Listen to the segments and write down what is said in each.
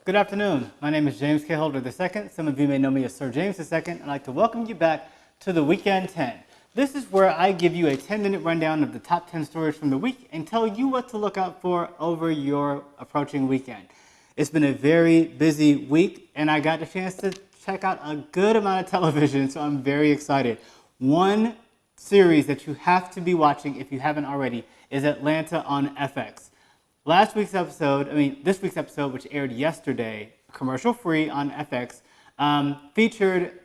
Good afternoon. My name is James K. Holder II. Some of you may know me as Sir James II. I'd like to welcome you back to the Weekend 10. This is where I give you a 10-minute rundown of the top 10 stories from the week and tell you what to look out for over your approaching weekend. It's been a very busy week, and I got the chance to check out a good amount of television, so I'm very excited. One series that you have to be watching if you haven't already is Atlanta on FX. This week's episode, which aired yesterday, commercial-free on FX, featured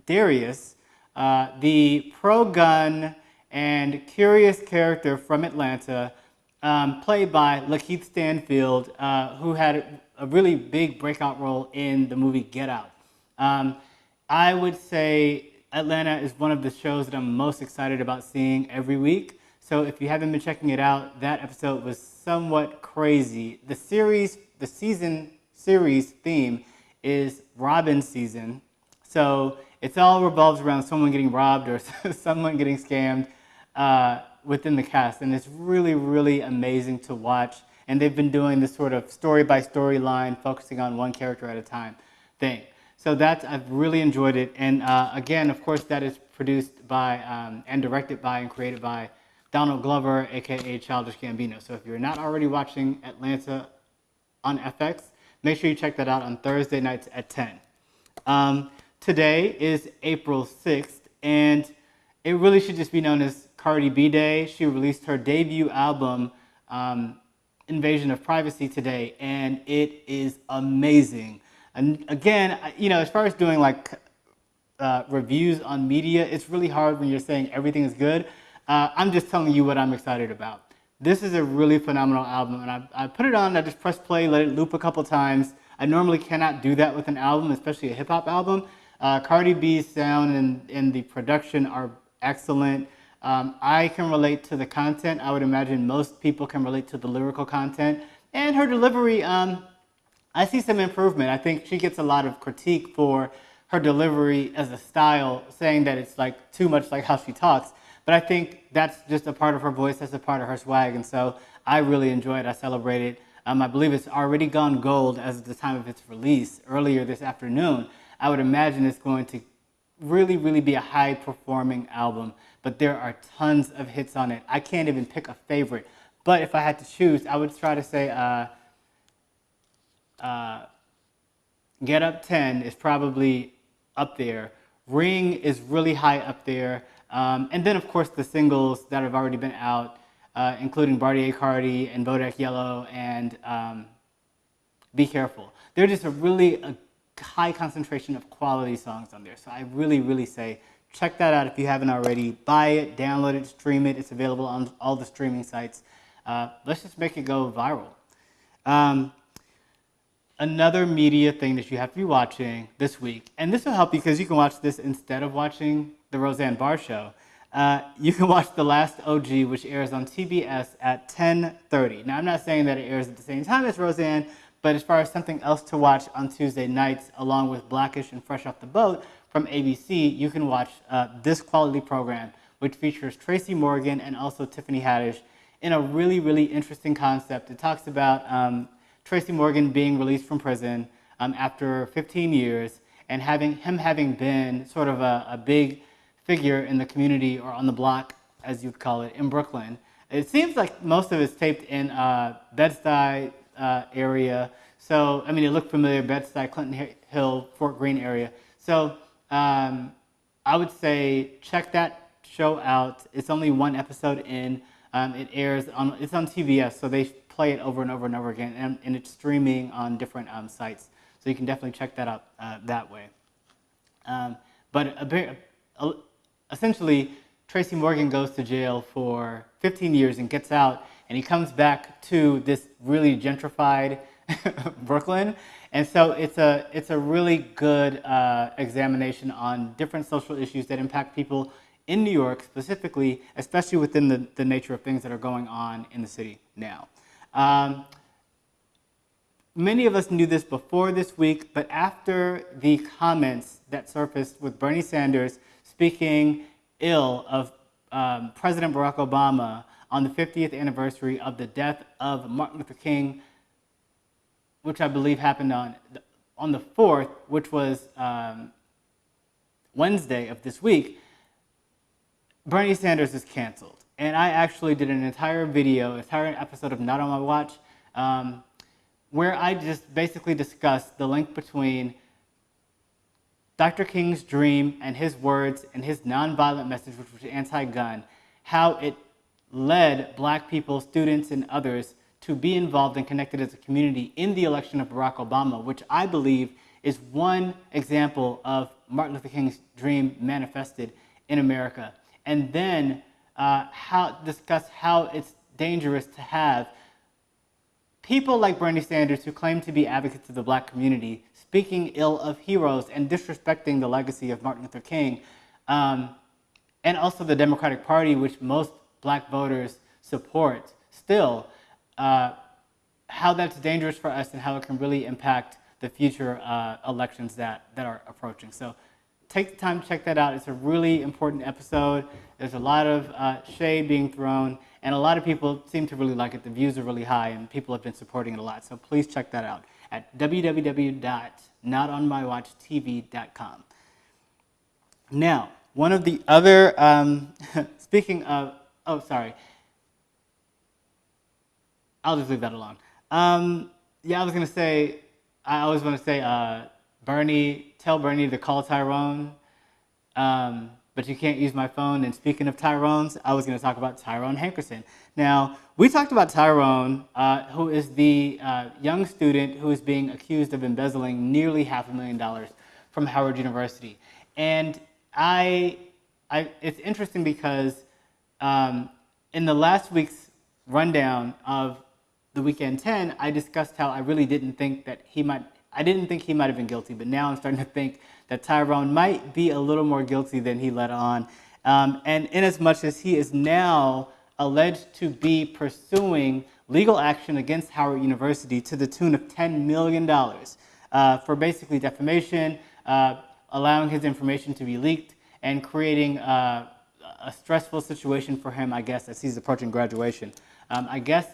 Darius, the pro-gun and curious character from Atlanta, played by Lakeith Stanfield, who had a really big breakout role in the movie Get Out. I would say Atlanta is one of the shows that I'm most excited about seeing every week. So if you haven't been checking it out, that episode was somewhat crazy. The season series theme is Robin season. So it's all revolves around someone getting robbed or someone getting scammed within the cast. And it's really, really amazing to watch. And they've been doing this sort of story by story line, focusing on one character at a time thing. So I've really enjoyed it. And again, of course, that is produced by and directed by and created by Donald Glover, aka Childish Gambino. So if you're not already watching Atlanta on FX, make sure you check that out on Thursday nights at 10. Today is April 6th, and it really should just be known as Cardi B Day. She released her debut album, Invasion of Privacy, today, and it is amazing. And again, as far as doing reviews on media, it's really hard when you're saying everything is good. I'm just telling you what I'm excited about. This is a really phenomenal album, and I put it on, I just press play, let it loop a couple times. I normally cannot do that with an album, especially a hip-hop album. Cardi B's sound and the production are excellent. I can relate to the content. I would imagine most people can relate to the lyrical content. And her delivery, I see some improvement. I think she gets a lot of critique for her delivery as a style, saying that it's too much like how she talks. But I think that's just a part of her voice, that's a part of her swag, and so I really enjoy it, I celebrate it. I believe it's already gone gold as of the time of its release earlier this afternoon. I would imagine it's going to really, really be a high-performing album, but there are tons of hits on it. I can't even pick a favorite, but if I had to choose, I would try to say Get Up 10 is probably up there. Ring is really high up there. And then, of course, the singles that have already been out, including Bartier Cardi and Bodak Yellow and Be Careful. They're just a high concentration of quality songs on there. So I really, really say check that out if you haven't already. Buy it, download it, stream it. It's available on all the streaming sites. Let's just make it go viral. Another media thing that you have to be watching this week, and this will help you because you can watch this instead of watching the Roseanne Barr Show. You can watch The Last OG, which airs on TBS at 10:30. Now, I'm not saying that it airs at the same time as Roseanne, but as far as something else to watch on Tuesday nights, along with Blackish and Fresh Off the Boat from ABC, you can watch this quality program, which features Tracey Morgan and also Tiffany Haddish in a really, really interesting concept. It talks about Tracey Morgan being released from prison after 15 years and having been sort of a big figure in the community, or on the block, as you'd call it, in Brooklyn. It seems like most of it's taped in Bed-Stuy area. So, it looked familiar, Bed-Stuy, Clinton Hill, Fort Greene area. So I would say check that show out. It's only one episode in. It's on TBS, so they play it over and over and over again, and it's streaming on different sites. So you can definitely check that out that way. Essentially, Tracey Morgan goes to jail for 15 years and gets out, and he comes back to this really gentrified Brooklyn. And so it's a really good examination on different social issues that impact people in New York specifically, especially within the nature of things that are going on in the city now. Many of us knew this before this week, but after the comments that surfaced with Bernie Sanders speaking ill of President Barack Obama on the 50th anniversary of the death of Martin Luther King which I believe happened on the 4th, which was Wednesday of this week, Bernie Sanders is canceled. And I actually did an entire episode of Not on My Watch, where I just basically discussed the link between Dr. King's dream and his words and his nonviolent message, which was anti-gun, how it led Black people, students, and others to be involved and connected as a community in the election of Barack Obama, which I believe is one example of Martin Luther King's dream manifested in America. And then discuss how it's dangerous to have people like Bernie Sanders, who claim to be advocates of the Black community, speaking ill of heroes and disrespecting the legacy of Martin Luther King, and also the Democratic Party, which most Black voters support still, how that's dangerous for us and how it can really impact the future elections that are approaching. So take the time to check that out. It's a really important episode. There's a lot of shade being thrown, and a lot of people seem to really like it. The views are really high, and people have been supporting it a lot. So please check that out at www.notonmywatchtv.com. Now, one of the other, speaking of, I'll just leave that alone. I was going to say, I always want to say, tell Bernie to call Tyrone, but you can't use my phone. And speaking of Tyrones, I was going to talk about Tyrone Hankerson. Now, we talked about Tyrone, who is the young student who is being accused of embezzling nearly $500,000 from Howard University. And it's interesting because in the last week's rundown of the Weekend 10, I discussed how I really didn't think that he might have been guilty, but now I'm starting to think that Tyrone might be a little more guilty than he let on. And in as much as he is now alleged to be pursuing legal action against Howard University to the tune of $10 million for basically defamation, allowing his information to be leaked, and creating a stressful situation for him, I guess, as he's approaching graduation. I guess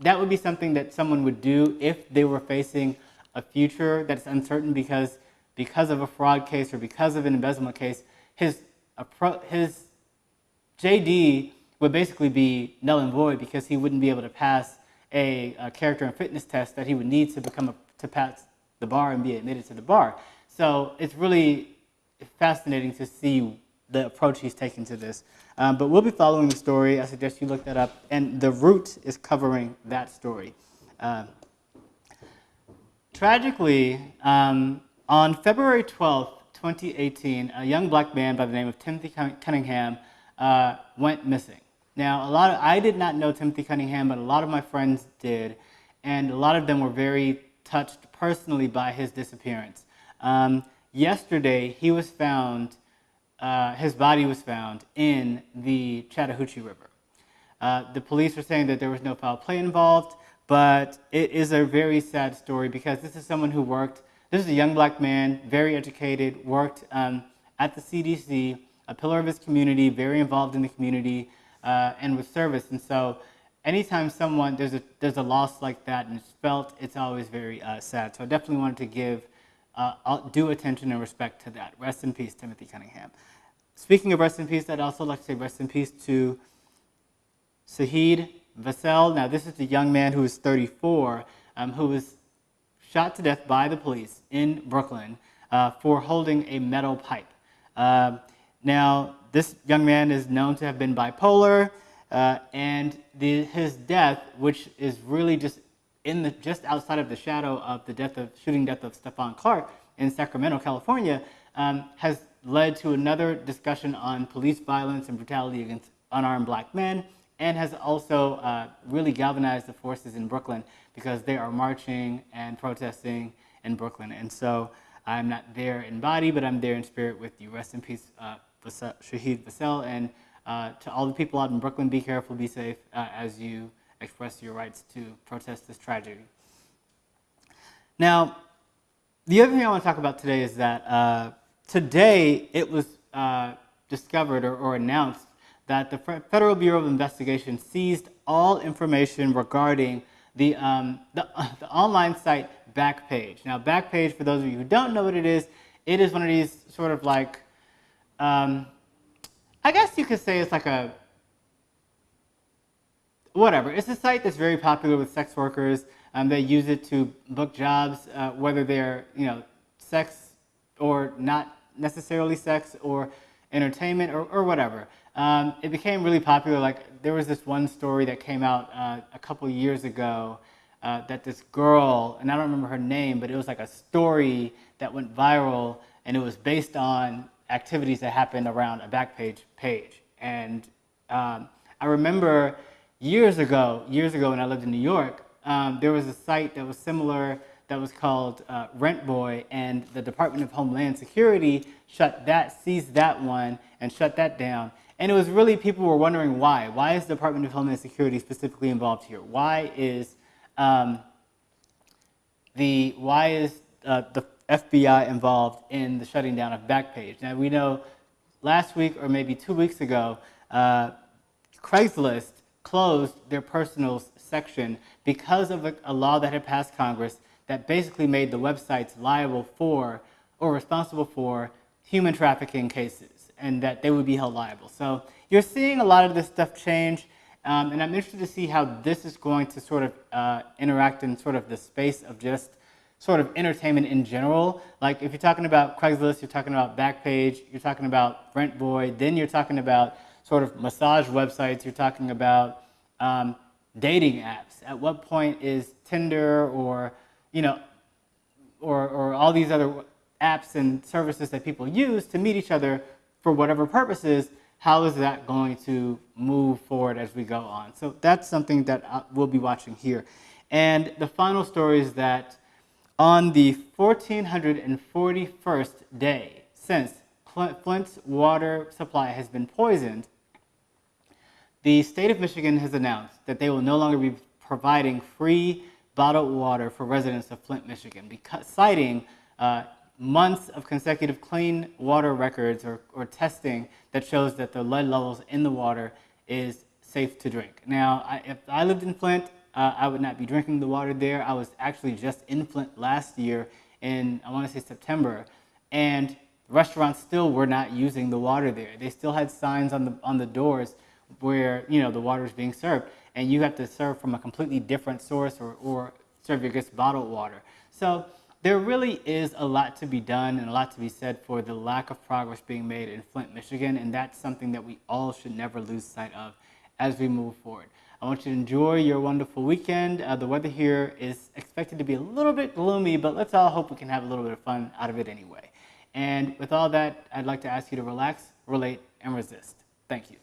that would be something that someone would do if they were facing a future that's uncertain because of a fraud case or because of an embezzlement case. His JD would basically be null and void because he wouldn't be able to pass a character and fitness test that he would need to pass the bar and be admitted to the bar. So it's really fascinating to see the approach he's taken to this. But we'll be following the story. I suggest you look that up. And The Root is covering that story. Tragically, on February 12th, 2018, a young Black man by the name of Timothy Cunningham went missing. Now, I did not know Timothy Cunningham, but a lot of my friends did, and a lot of them were very touched personally by his disappearance. Yesterday, he was found. His body was found in the Chattahoochee River. The police are saying that there was no foul play involved, but it is a very sad story because this is someone who this is a young Black man, very educated, worked at the CDC, a pillar of his community, very involved in the community, and with service. And so anytime there's a loss like that and it's felt, it's always very sad. So I definitely wanted to give due attention and respect to that. Rest in peace, Timothy Cunningham. Speaking of rest in peace, I'd also like to say rest in peace to Shahid Vassell. Now, this is the young man who is 34, who was shot to death by the police in Brooklyn for holding a metal pipe. Now, this young man is known to have been bipolar, and his death, which is really just outside of the shadow of the shooting death of Stephon Clark in Sacramento, California, has led to another discussion on police violence and brutality against unarmed Black men, and has also really galvanized the forces in Brooklyn because they are marching and protesting in Brooklyn. And so I'm not there in body, but I'm there in spirit with you. Rest in peace, Shahid Vassell, and to all the people out in Brooklyn, be careful, be safe as you express your rights to protest this tragedy. Now, the other thing I want to talk about today is that today it was discovered or announced that the Federal Bureau of Investigation seized all information regarding the online site Backpage. Now, Backpage, for those of you who don't know what it is one of these sort of like, I guess you could say it's like a, whatever. It's a site that's very popular with sex workers. They use it to book jobs, whether they're, sex or not necessarily sex or entertainment or whatever. It became really popular. Like there was this one story that came out a couple years ago that this girl, and I don't remember her name, but it was like a story that went viral, and it was based on activities that happened around a Backpage page. And I remember years ago when I lived in New York, there was a site that was similar that was called Rent Boy, and the Department of Homeland Security seized that one and shut that down. And it was really, people were wondering why. Why is the Department of Homeland Security specifically involved here? Why is the FBI involved in the shutting down of Backpage? Now we know last week or maybe 2 weeks ago, Craigslist closed their personals section because of a law that had passed Congress that basically made the websites liable for or responsible for human trafficking cases, and that they would be held liable. So you're seeing a lot of this stuff change, and I'm interested to see how this is going to sort of interact in sort of the space of just sort of entertainment in general. Like if you're talking about Craigslist, you're talking about Backpage, you're talking about Rent Boy, then you're talking about sort of massage websites, you're talking about dating apps. At what point is Tinder or or all these other apps and services that people use to meet each other for whatever purposes, how is that going to move forward as we go on? So that's something that we'll be watching here. And the final story is that on the 1441st day since Flint's water supply has been poisoned, the state of Michigan has announced that they will no longer be providing free bottled water for residents of Flint, Michigan, citing months of consecutive clean water records or testing that shows that the lead levels in the water is safe to drink. Now, if I lived in Flint, I would not be drinking the water there. I was actually just in Flint last year in, I want to say September, and restaurants still were not using the water there. They still had signs on the doors where the water is being served, and you have to serve from a completely different source or serve your guests bottled water. So there really is a lot to be done and a lot to be said for the lack of progress being made in Flint, Michigan, and that's something that we all should never lose sight of as we move forward. I want you to enjoy your wonderful weekend. The weather here is expected to be a little bit gloomy, but let's all hope we can have a little bit of fun out of it anyway. And with all that, I'd like to ask you to relax, relate, and resist. Thank you.